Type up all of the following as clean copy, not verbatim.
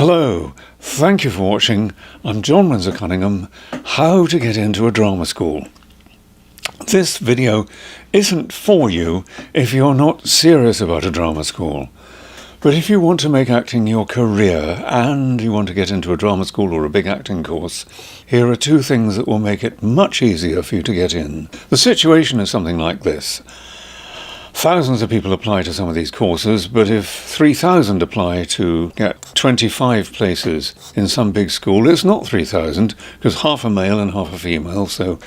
Hello, thank you for watching. I'm John Windsor-Cunningham, How to Get Into a Drama School. This video isn't for you if you're not serious about a drama school. But if you want to make acting your career and you want to get into a drama school or a big acting course, here are two things that will make it much easier for you to get in. The situation is something like this. Thousands of people apply to some of these courses, but if 3,000 apply to get 25 places in some big school, it's not 3,000, because half a male and half a female, so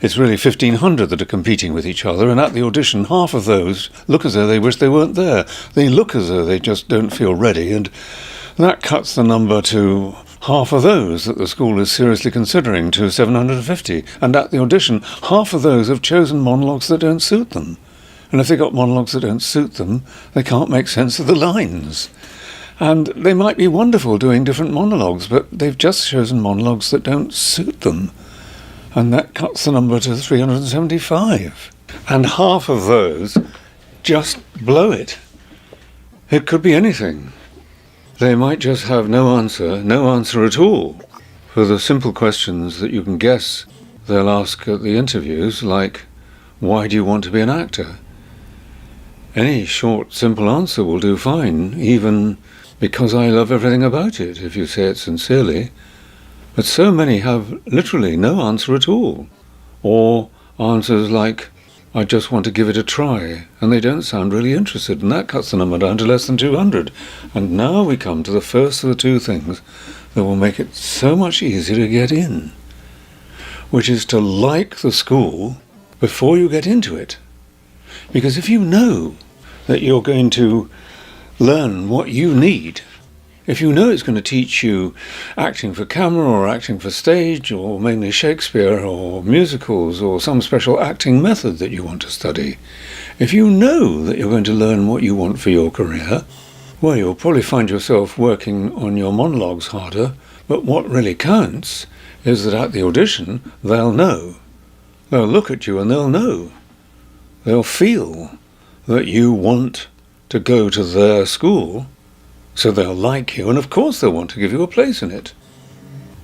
it's really 1,500 that are competing with each other, and at the audition, half of those look as though they wish they weren't there. They look as though they just don't feel ready, and that cuts the number to half of those that the school is seriously considering, to 750. And at the audition, half of those have chosen monologues that don't suit them. And if they've got monologues that don't suit them, they can't make sense of the lines. And they might be wonderful doing different monologues, but they've just chosen monologues that don't suit them. And that cuts the number to 375. And half of those just blow it. It could be anything. They might just have no answer at all, for the simple questions that you can guess they'll ask at the interviews, like, why do you want to be an actor? Any short, simple answer will do fine, even because I love everything about it, if you say it sincerely. But so many have literally no answer at all. Or answers like, I just want to give it a try, and they don't sound really interested, and that cuts the number down to less than 200. And now we come to the first of the two things that will make it so much easier to get in, which is to like the school before you get into it. Because if you know that you're going to learn what you need, if you know it's going to teach you acting for camera or acting for stage or mainly Shakespeare or musicals or some special acting method that you want to study, if you know that you're going to learn what you want for your career, well, you'll probably find yourself working on your monologues harder, but what really counts is that at the audition, they'll know. They'll look at you and they'll know. They'll feel that you want to go to their school, so they'll like you, and of course they'll want to give you a place in it.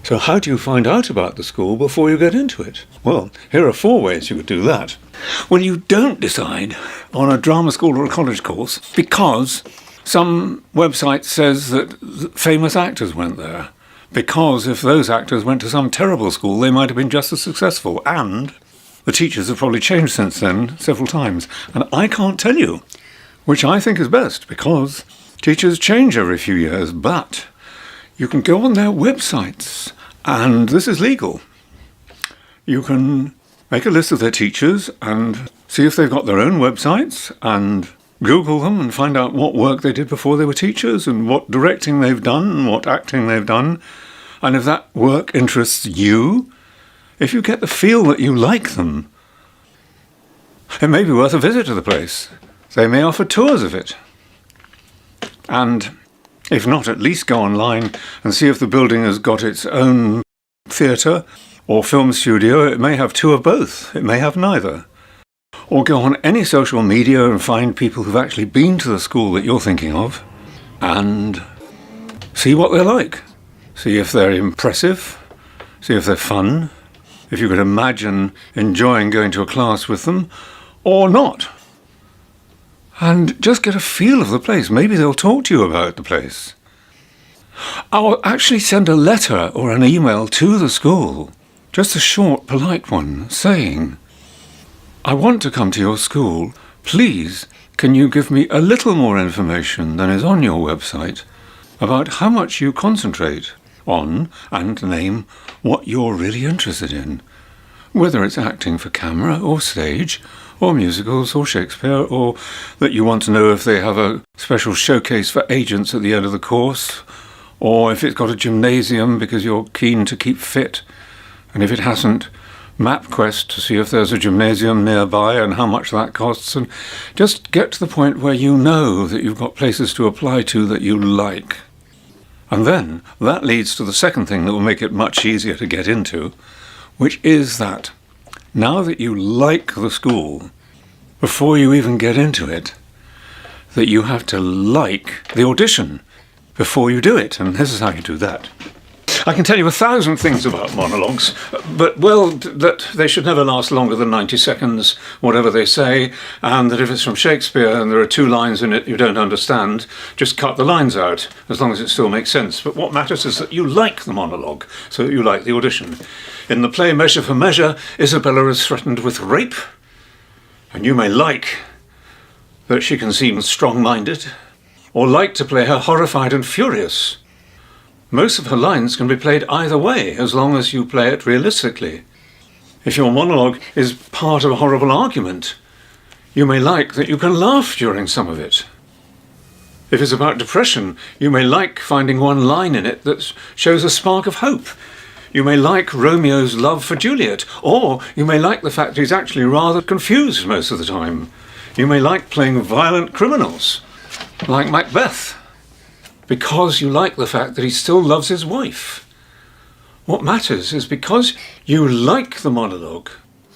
So how do you find out about the school before you get into it? Well, here are 4 ways you could do that. Well, you don't decide on a drama school or a college course because some website says that famous actors went there. Because if those actors went to some terrible school, they might have been just as successful, and the teachers have probably changed since then several times. And I can't tell you which I think is best, because teachers change every few years. But you can go on their websites, and this is legal. You can make a list of their teachers and see if they've got their own websites, and Google them and find out what work they did before they were teachers, and what directing they've done, and what acting they've done. And if that work interests you, if you get the feel that you like them, it may be worth a visit to the place. They may offer tours of it. And if not, at least go online and see if the building has got its own theatre or film studio. It may have 2 of both. It may have neither. Or go on any social media and find people who've actually been to the school that you're thinking of and see what they're like. See if they're impressive. See if they're fun. If you could imagine enjoying going to a class with them, or not. And just get a feel of the place. Maybe they'll talk to you about the place. Or actually send a letter or an email to the school, just a short, polite one, saying, I want to come to your school. Please, can you give me a little more information than is on your website about how much you concentrate on, and name what you're really interested in, whether it's acting for camera or stage or musicals or Shakespeare, or that you want to know if they have a special showcase for agents at the end of the course, or if it's got a gymnasium because you're keen to keep fit, and if it hasn't, MapQuest to see if there's a gymnasium nearby and how much that costs, and just get to the point where you know that you've got places to apply to that you like. And then that leads to the second thing that will make it much easier to get into, which is that now that you like the school, before you even get into it, that you have to like the audition. before you do it, and this is how you do that. I can tell you 1,000 things about monologues, but, well, that they should never last longer than 90 seconds, whatever they say, and that if it's from Shakespeare and there are 2 lines in it you don't understand, just cut the lines out, as long as it still makes sense. But what matters is that you like the monologue, so that you like the audition. In the play Measure for Measure, Isabella is threatened with rape, and you may like that she can seem strong-minded, or like to play her horrified and furious. Most of her lines can be played either way, as long as you play it realistically. If your monologue is part of a horrible argument, you may like that you can laugh during some of it. If it's about depression, you may like finding one line in it that shows a spark of hope. You may like Romeo's love for Juliet, or you may like the fact he's actually rather confused most of the time. You may like playing violent criminals, like Macbeth, because you like the fact that he still loves his wife. What matters is because you like the monologue,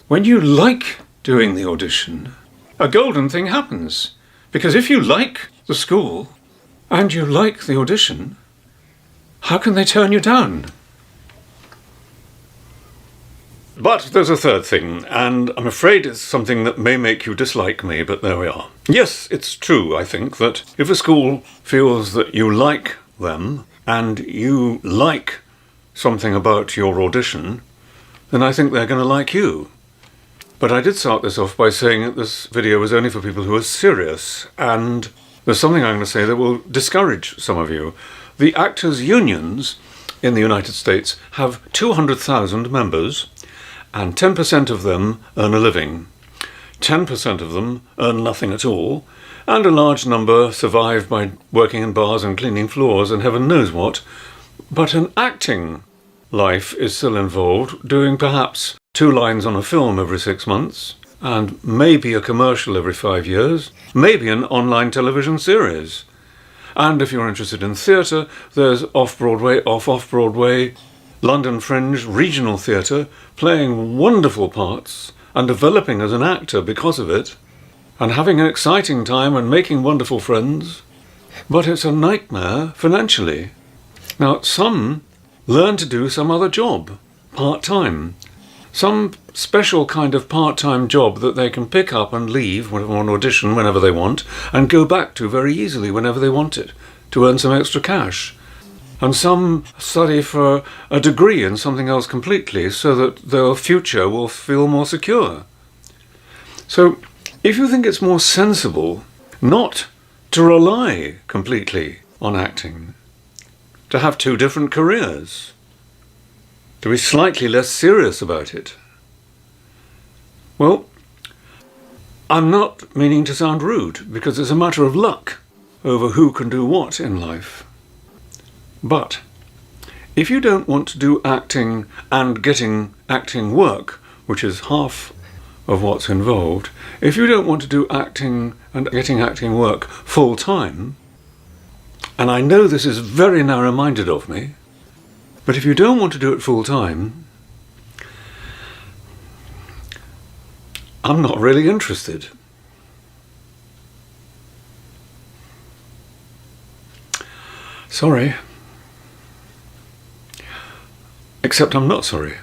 when you like doing the audition, a golden thing happens. Because if you like the school and you like the audition, how can they turn you down? But there's a third thing, and I'm afraid it's something that may make you dislike me, but there we are. Yes, it's true, I think, that if a school feels that you like them and you like something about your audition, then I think they're going to like you. But I did start this off by saying that this video was only for people who are serious, and there's something I'm going to say that will discourage some of you. The actors' unions in the United States have 200,000 members, and 10% of them earn a living. 10% of them earn nothing at all, and a large number survive by working in bars and cleaning floors and heaven knows what. But an acting life is still involved, doing perhaps 2 lines on a film every 6 months, and maybe a commercial every 5 years, maybe an online television series. And if you're interested in theatre, there's off-Broadway, off-Broadway, London Fringe, regional theatre, playing wonderful parts and developing as an actor because of it, and having an exciting time and making wonderful friends. But it's a nightmare financially. Now, some learn to do some other job, part-time. Some special kind of part-time job that they can pick up and leave on audition whenever they want, and go back to very easily whenever they want it, to earn some extra cash. And some study for a degree in something else completely so that their future will feel more secure. So if you think it's more sensible not to rely completely on acting, to have 2 different careers, to be slightly less serious about it, well, I'm not meaning to sound rude, because it's a matter of luck over who can do what in life. But if you don't want to do acting and getting acting work, which is half of what's involved, if you don't want to do acting and getting acting work full time, and I know this is very narrow-minded of me, but if you don't want to do it full time, I'm not really interested. Sorry. Except I'm not sorry.